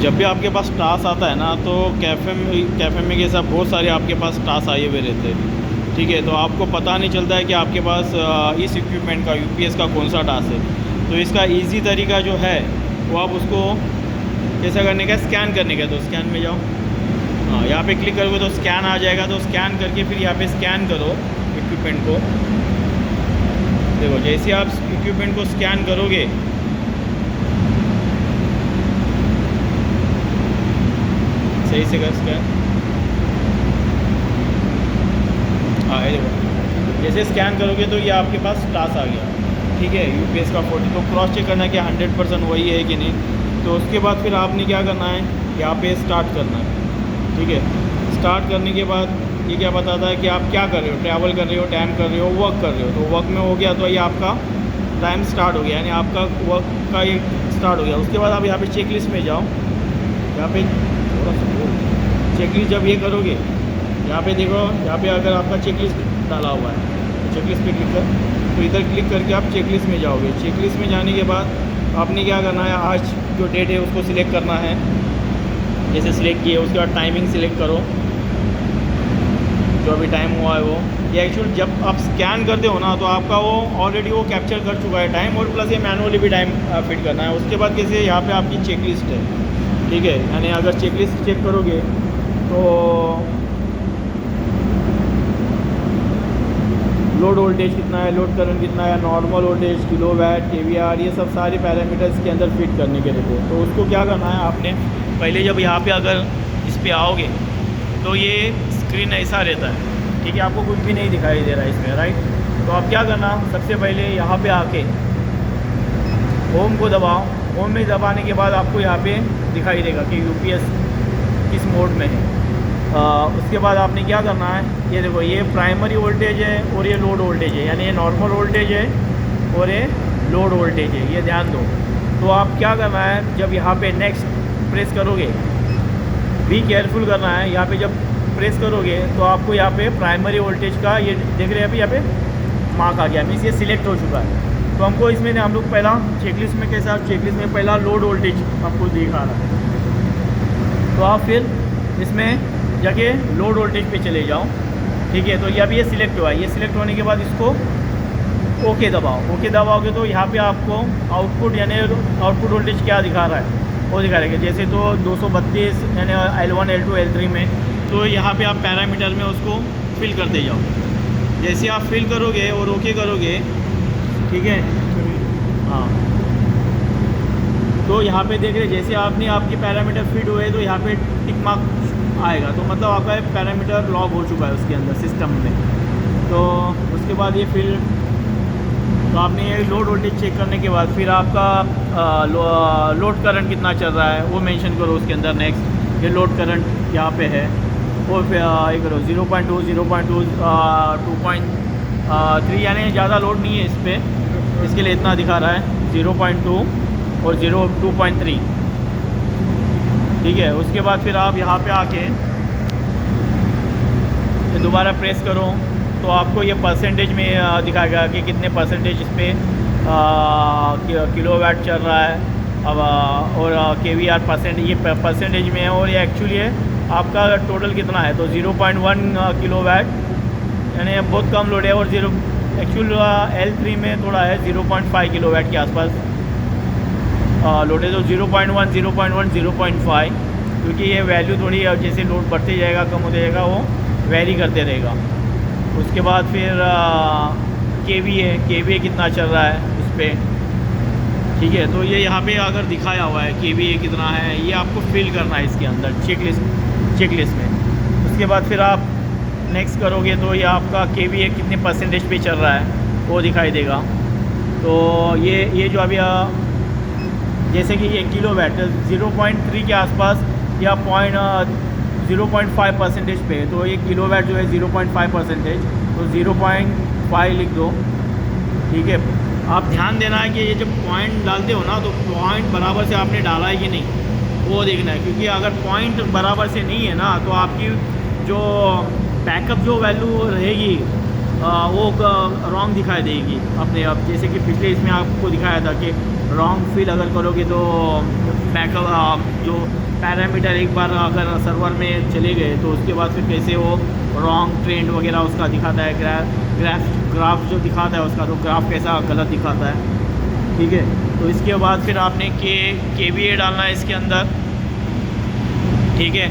जब भी आपके पास टास्क आता है ना, तो कैफ़े में के साथ बहुत सारे आपके पास टास्क आए हुए रहते हैं। ठीक है, तो आपको पता नहीं चलता है कि आपके पास इस इक्विपमेंट का यूपीएस का कौन सा टास्क है। तो इसका इजी तरीका जो है वो आप उसको कैसा करने का, स्कैन करने का। तो स्कैन में जाओ, हाँ यहाँ पे क्लिक करोगे तो स्कैन आ जाएगा। तो स्कैन करके फिर यहाँ पे स्कैन करो इक्विपमेंट को। देखो जैसे आप इक्विपमेंट को स्कैन करोगे, सही से कर स्कैन। हाँ ये देखो, जैसे स्कैन करोगे तो ये आपके पास टास्क आ गया। ठीक है, यूपीएस का 40। तो क्रॉस चेक करना है कि 100% वही है कि नहीं। तो उसके बाद फिर आपने क्या करना है, यहाँ पे स्टार्ट करना है। ठीक है, स्टार्ट करने के बाद ये क्या बताता है कि आप क्या कर रहे हो, ट्रैवल कर रहे हो, टाइम कर रहे हो, वर्क कर रहे हो। तो वर्क में हो गया तो ये आपका टाइम स्टार्ट हो गया, यानी आपका वर्क का ये स्टार्ट हो गया। उसके बाद आप यहाँ पे चेक लिस्ट में जाओ। यहाँ पे थोड़ा सा चेक लिस्ट जब ये करोगे, यहाँ पे देखो, यहाँ पे अगर आपका चेक लिस्ट डाला हुआ है तो चेक लिस्ट पे क्लिक कर, तो इधर क्लिक करके आप चेक लिस्ट में जाओगे। चेक लिस्ट में जाने के बाद आपने क्या करना है, आज जो डेट है उसको सिलेक्ट करना है। जैसे सिलेक्ट किए, उसके बाद टाइमिंग सिलेक्ट करो, जो अभी टाइम हुआ है वो। ये एक्चुअल जब आप स्कैन करते हो ना, तो आपका वो ऑलरेडी वो कैप्चर कर चुका है टाइम, और प्लस ये मैनुअली भी टाइम फिट करना है। उसके बाद कैसे, यहाँ पे आपकी चेक लिस्ट है। ठीक है, यानी अगर चेक लिस्ट चेक करोगे तो लोड वोल्टेज कितना है, लोड करंट कितना है, नॉर्मल वोल्टेज, किलोवाट, केवीआर, ये सब सारे पैरामीटर्स के अंदर फिट करने के लिए। तो उसको क्या करना है आपने, पहले जब यहाँ पे अगर इस पे आओगे तो ये स्क्रीन ऐसा रहता है। ठीक है, आपको कुछ भी नहीं दिखाई दे रहा है इसमें, राइट। तो आप क्या करना, सबसे पहले यहाँ पे आके होम को दबाओ। होम में दबाने के बाद आपको यहाँ पे दिखाई देगा कि यूपीएस किस मोड में है। उसके बाद आपने क्या करना है, ये देखो, ये प्राइमरी वोल्टेज है और ये लोड वोल्टेज है, यानी ये नॉर्मल वोल्टेज है और ये लोड वोल्टेज है, ये ध्यान दो। तो आप क्या करना है, जब यहाँ पे नेक्स्ट प्रेस करोगे, बी केयरफुल करना है। यहाँ पे जब प्रेस करोगे तो आपको यहाँ पे प्राइमरी वोल्टेज का ये देख रहे हैं अभी यहाँ पे मार्क आ गया, मीन्स ये सिलेक्ट हो चुका है। तो हमको इसमें हम लोग पहला चेकलिस्ट में कैसा, चेकलिस्ट में पहला लोड वोल्टेज आपको दिखा रहा है। तो आप फिर इसमें जाके लोड वोल्टेज पे चले जाओ। ठीक है, तो ये अभी ये सिलेक्ट हुआ है। ये सिलेक्ट होने के बाद इसको ओके दबाओ। ओके दबाओगे तो यहाँ पे आपको आउटपुट, यानी आउटपुट वोल्टेज क्या दिखा रहा है वो दिखा रहेगा। जैसे तो 232 यानी L1 L2 L3 में, तो यहाँ पे आप पैरामीटर में उसको फिल करते जाओ। जैसे आप फिल करोगे और ओके करोगे, ठीक है, हाँ, तो यहाँ पे देख रहे जैसे आपने आपके पैरामीटर फिट हुए तो यहाँ पे टिक मार्क आएगा। तो मतलब आपका पैरामीटर लॉग हो चुका है उसके अंदर सिस्टम में। तो उसके बाद ये फिर तो आपने ये लोड वोल्टेज चेक करने के बाद फिर आपका लोड करंट कितना चल रहा है वो मेंशन करो उसके अंदर। नेक्स्ट ये लोड करंट यहाँ पे है वो ये करो 0.2, 0.2, 2.3, यानी ज़्यादा लोड नहीं है इस पर, इसके लिए इतना दिखा रहा है 0.2 और 2.3। ठीक है, उसके बाद फिर आप यहाँ पे आके दोबारा प्रेस करो तो आपको ये परसेंटेज में दिखाएगा कि कितने परसेंटेज इस पर किलोवाट चल रहा है। अब और केवीआर ये परसेंटेज में है, और ये एक्चुअली है आपका टोटल कितना है। तो 0.1 किलोवाट, यानी बहुत कम लोड है। और एक्चुअल L3 में थोड़ा है 0.5 किलोवाट के आसपास लोड है। तो 0.1, 0.1, 0.5, क्योंकि ये वैल्यू थोड़ी जैसे लोड बढ़ते जाएगा कम होते जाएगा वो वेरी करते रहेगा। उसके बाद फिर KVA कितना चल रहा है उस पर। ठीक है, तो ये यहाँ पे अगर दिखाया हुआ है KVA कितना है, ये आपको फिल करना है इसके अंदर चेकलिस्ट में। उसके बाद फिर आप नेक्स्ट करोगे तो ये आपका KVA कितने परसेंटेज पे चल रहा है वो दिखाई देगा। तो ये जो अभी जैसे कि ये किलोवाट 0.3 के आसपास या 0.5% पे है। तो ये किलोवाट जो है 0.5%, तो 0.5 लिख दो। ठीक है, आप ध्यान देना है कि ये जब पॉइंट डालते हो ना, तो पॉइंट बराबर से आपने डाला है कि नहीं वो देखना है। क्योंकि अगर पॉइंट बराबर से नहीं है ना, तो आपकी जो बैकअप जो वैल्यू रहेगी वो रॉन्ग दिखाई देगी अपने आप। जैसे कि पिछले इसमें आपको दिखाया था कि रॉन्ग फिल अगर करोगे तो बैकअप जो पैरामीटर एक बार अगर सर्वर में चले गए तो उसके बाद फिर कैसे वो रॉन्ग ट्रेंड वगैरह उसका दिखाता है, ग्राफ जो दिखाता है उसका, तो ग्राफ कैसा गलत दिखाता है। ठीक है, तो इसके बाद फिर आपने KVA डालना है इसके अंदर। ठीक है,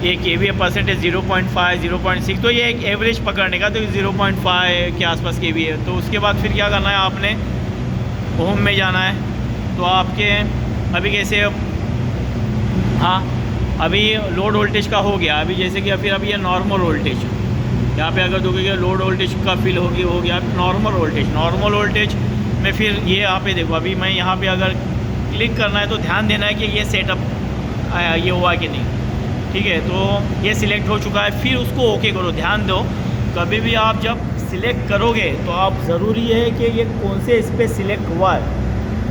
ये KVA परसेंटेज 0.5 0.6, तो ये एक एवरेज पकड़ने का, तो 0.5 के आसपास KVA। तो उसके बाद फिर क्या करना है, आपने होम में जाना है। तो आपके अभी कैसे, हाँ अभी लोड वोल्टेज का हो गया, अभी जैसे कि फिर अभी ये नॉर्मल वोल्टेज, यहाँ पे अगर देखोगे लोड वोल्टेज का फिल हो गया नॉर्मल वोल्टेज में। फिर ये यहाँ पे देखो, अभी मैं यहाँ पे अगर क्लिक करना है तो ध्यान देना है कि ये सेटअप ये हुआ कि नहीं। ठीक है, तो ये सिलेक्ट हो चुका है, फिर उसको ओके करो। ध्यान दो, कभी भी आप जब सिलेक्ट करोगे तो आप ज़रूरी है कि ये कौन से इस पर सिलेक्ट हुआ है,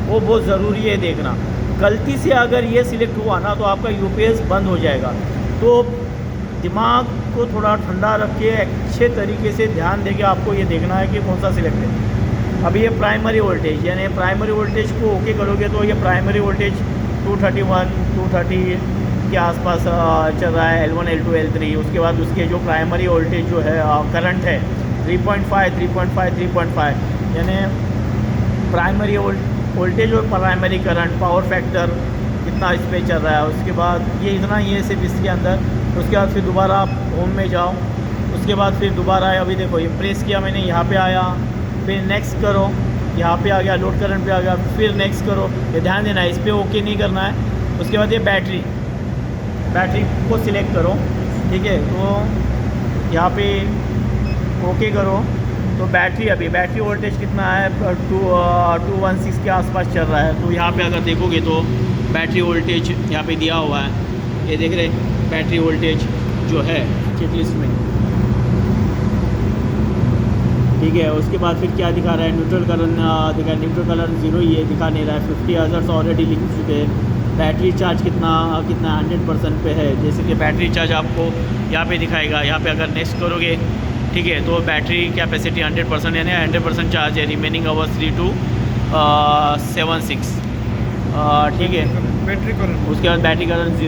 वो बहुत ज़रूरी है देखना। गलती से अगर ये सिलेक्ट हुआ ना तो आपका UPS बंद हो जाएगा। तो दिमाग को थोड़ा ठंडा रख के अच्छे तरीके से ध्यान देके आपको ये देखना है कि कौन सा सिलेक्ट है। अभी ये प्राइमरी वोल्टेज, यानी प्राइमरी वोल्टेज को ओके करोगे तो ये प्राइमरी वोल्टेज 231 230 के आसपास चल रहा है, L1 L2 L3। उसके बाद उसके जो प्राइमरी वोल्टेज जो है करंट है 3.5 यानी प्राइमरी वोल्टेज और प्राइमरी करंट, पावर फैक्टर कितना इस पर चल रहा है। उसके बाद ये इतना ही है सिर्फ इसके अंदर। उसके बाद फिर दोबारा आप होम में जाओ, उसके बाद फिर दोबारा आया, अभी देखो ये प्रेस किया मैंने, यहाँ पे आया, फिर नेक्स्ट करो, यहाँ पे आ गया, लोड करंट पे आ गया, फिर नेक्स्ट करो। ये ध्यान देना है, इस पर ओके नहीं करना है। उसके बाद ये बैटरी को सिलेक्ट करो। ठीक है, तो यहाँ पे ओके करो। तो अभी बैटरी वोल्टेज कितना है, 216 के आसपास चल रहा है। तो यहाँ पे अगर देखोगे तो बैटरी वोल्टेज यहाँ पे दिया हुआ है, ये देख रहे बैटरी वोल्टेज जो है चेकलिस्ट में। ठीक है, उसके बाद फिर क्या दिखा रहा है, न्यूट्रल करंट 0 ही है, दिखा नहीं रहा है। 50 हज़र्ट्ज़ ऑलरेडी लिख चुके हैं। बैटरी चार्ज कितना 100% पे है, जैसे कि बैटरी चार्ज आपको यहाँ पे दिखाएगा। यहाँ पे अगर नेक्स्ट करोगे, ठीक है, तो बैटरी कैपेसिटी 100% यानी 100% चार्ज है। Remaining hours 3276। ठीक है, बैटरी करंट, उसके बाद बैटरी करंट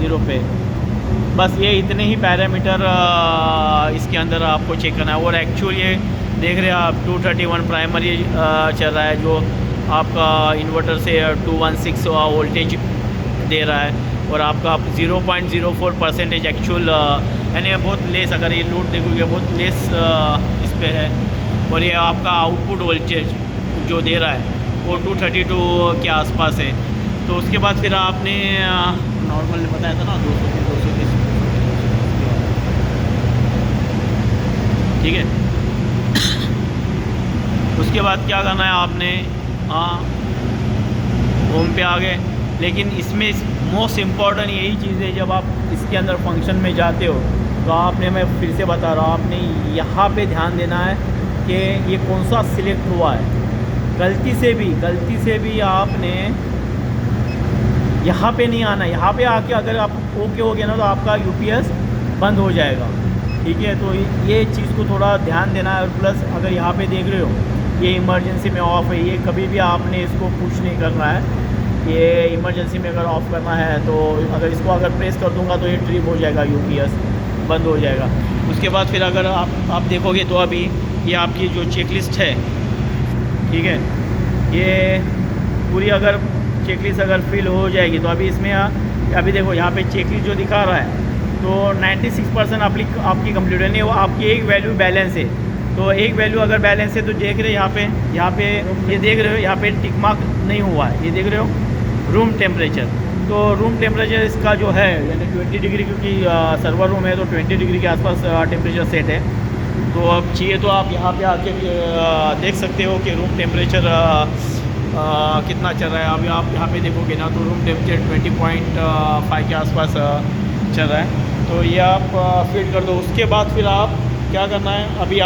0 पे। बस ये इतने ही पैरामीटर इसके अंदर आपको चेक करना है। और एक्चुअल ये देख रहे हैं आप 231 प्राइमरी चल रहा है, जो आपका इन्वर्टर से 216 वोल्टेज दे रहा है। और आपका 0.04% एक्चुअल, यानी बहुत लेस, अगर ये लोड देखोगे बहुत लेस इस पर है। और ये आपका आउटपुट वोल्टेज जो दे रहा है वो 232 के आसपास है। तो उसके बाद फिर आपने नॉर्मल बताया था ना 230। ठीक है, उसके बाद क्या करना है आपने, होम पे आ गए। लेकिन इसमें मोस्ट इम्पॉर्टेंट यही चीज़ है, जब आप इसके अंदर फंक्शन में जाते हो तो आपने, मैं फिर से बता रहा हूँ, आपने यहाँ पे ध्यान देना है कि ये कौन सा सिलेक्ट हुआ है। गलती से भी आपने यहाँ पे नहीं आना। यहाँ पे आके अगर आप ओके हो गया ना तो आपका UPS बंद हो जाएगा। ठीक है, तो ये चीज़ को थोड़ा ध्यान देना है। और प्लस अगर यहाँ पे देख रहे हो ये इमरजेंसी में ऑफ़ है, ये कभी भी आपने इसको पुश नहीं करना है। ये इमरजेंसी में अगर ऑफ़ करना है तो अगर प्रेस कर दूंगा तो ये ट्रिप हो जाएगा, UPS बंद हो जाएगा। उसके बाद फिर अगर आप देखोगे तो अभी ये आपकी जो चेकलिस्ट है, ठीक है, ये पूरी अगर चेकलिस्ट अगर फिल हो जाएगी तो अभी इसमें अभी देखो यहाँ पे चेकलिस्ट जो दिखा रहा है तो 96% आपकी कंप्लीट है। नहीं, वो आपकी एक वैल्यू बैलेंस है। तो एक वैल्यू अगर बैलेंस है तो देख रहे यहाँ पे ये देख रहे हो, यहाँ पे टिक मार्क नहीं हुआ है, ये देख रहे हो रूम टेम्परेचर। तो रूम टेम्परेचर इसका जो है यानी 20 डिग्री, क्योंकि सर्वर रूम है तो 20 डिग्री के आसपास टेम्परेचर सेट है। तो अब चाहिए तो आप यहाँ पे आके देख सकते हो कि रूम टेम्परेचर कितना चल रहा है। अभी आप यहाँ पे देखोगे ना तो रूम टेम्परेचर 20.5 के आसपास चल रहा है। तो ये आप फिट कर दो। उसके बाद फिर आप क्या करना है, अभी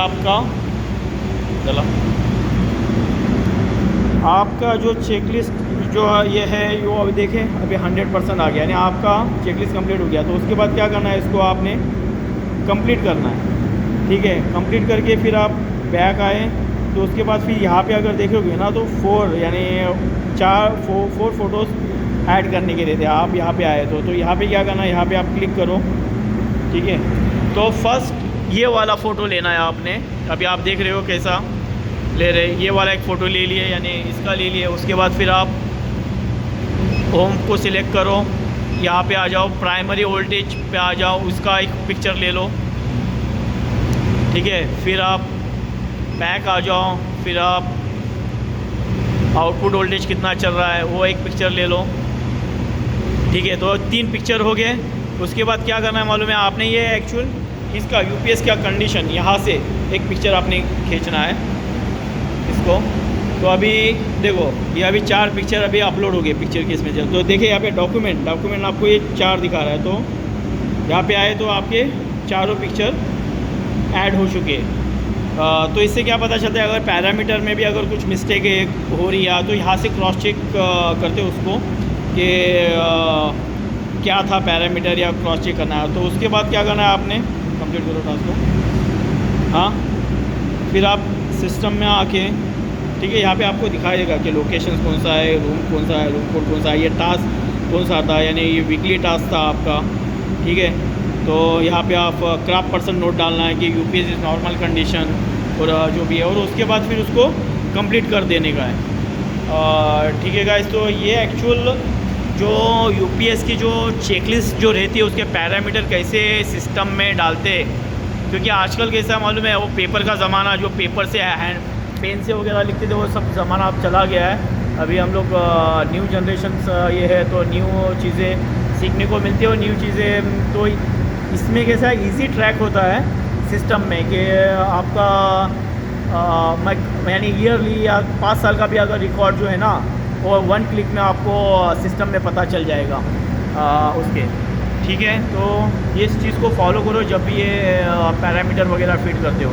आपका जो चेकलिस्ट जो ये है वो अभी देखें अभी 100% आ गया, यानी आपका चेकलिस्ट कंप्लीट हो गया। तो उसके बाद क्या करना है, इसको आपने कंप्लीट करना है। ठीक है, कंप्लीट करके फिर आप बैक आए तो उसके बाद फिर यहाँ पे अगर देखोगे ना तो 4 फोटोज़ ऐड करने के लिए थे, आप यहाँ पे आए तो यहाँ पे क्या करना है, यहाँ पे आप क्लिक करो, ठीक है। तो फर्स्ट ये वाला फ़ोटो लेना है आपने, अभी आप देख रहे हो कैसा ले रहे, ये वाला एक फ़ोटो ले लिए, यानी इसका ले लिए। उसके बाद फिर आप होम को सिलेक्ट करो, यहाँ पे आ जाओ, प्राइमरी वोल्टेज पे आ जाओ, उसका एक पिक्चर ले लो, ठीक है। फिर आप बैक आ जाओ, फिर आप आउटपुट वोल्टेज कितना चल रहा है वो एक पिक्चर ले लो, ठीक है। तो 3 पिक्चर हो गए। उसके बाद क्या करना है मालूम है, आपने ये एक्चुअल इसका यूपीएस का कंडीशन यहाँ से एक पिक्चर आपने खींचना है इसको। तो अभी देखो ये अभी 4 पिक्चर अभी अपलोड हो गए पिक्चर के इसमें। तो देखिए यहाँ पे डॉक्यूमेंट आपको ये 4 दिखा रहा है। तो यहाँ पे आए तो आपके चारों पिक्चर ऐड हो चुके हैं। तो इससे क्या पता चलता है, अगर पैरामीटर में भी अगर कुछ मिस्टेक हो रही है तो यहाँ से क्रॉस चेक करते उसको कि क्या था पैरामीटर, या क्रॉस चेक करना है। तो उसके बाद क्या करना है, आपने कंप्लीट करो टास्क को। हाँ, फिर आप सिस्टम में आके, ठीक है, यहाँ पे आपको दिखाई देगा कि लोकेशन कौन सा है, रूम कौन सा है, रूम कोड कौन सा है, ये टास्क कौन सा था, यानी ये वीकली टास्क था आपका, ठीक है। तो यहाँ पे आप क्राफ्ट पर्सन नोट डालना है कि यूपीएस इज़ नॉर्मल कंडीशन और जो भी है, और उसके बाद फिर उसको कंप्लीट कर देने का है, ठीक है गाइस। तो ये एक्चुअल जो यूपीएस की जो चेकलिस्ट जो रहती है उसके पैरामीटर कैसे सिस्टम में डालते हैं, क्योंकि आजकल कैसा मालूम है, वो पेपर का ज़माना, जो पेपर से हैंड पेन से वगैरह लिखते थे वो सब ज़माना अब चला गया है। अभी हम लोग न्यू जनरेशन ये है, तो न्यू चीज़ें सीखने को मिलती है और न्यू चीज़ें, तो इसमें कैसा इजी ट्रैक होता है सिस्टम में कि आपका यानी ईयरली या 5 साल का भी अगर रिकॉर्ड जो है ना, वो 1 क्लिक में आपको सिस्टम में पता चल जाएगा उसके, ठीक है। तो ये इस चीज़ को फॉलो करो जब भी ये पैरामीटर वगैरह फिट करते हो।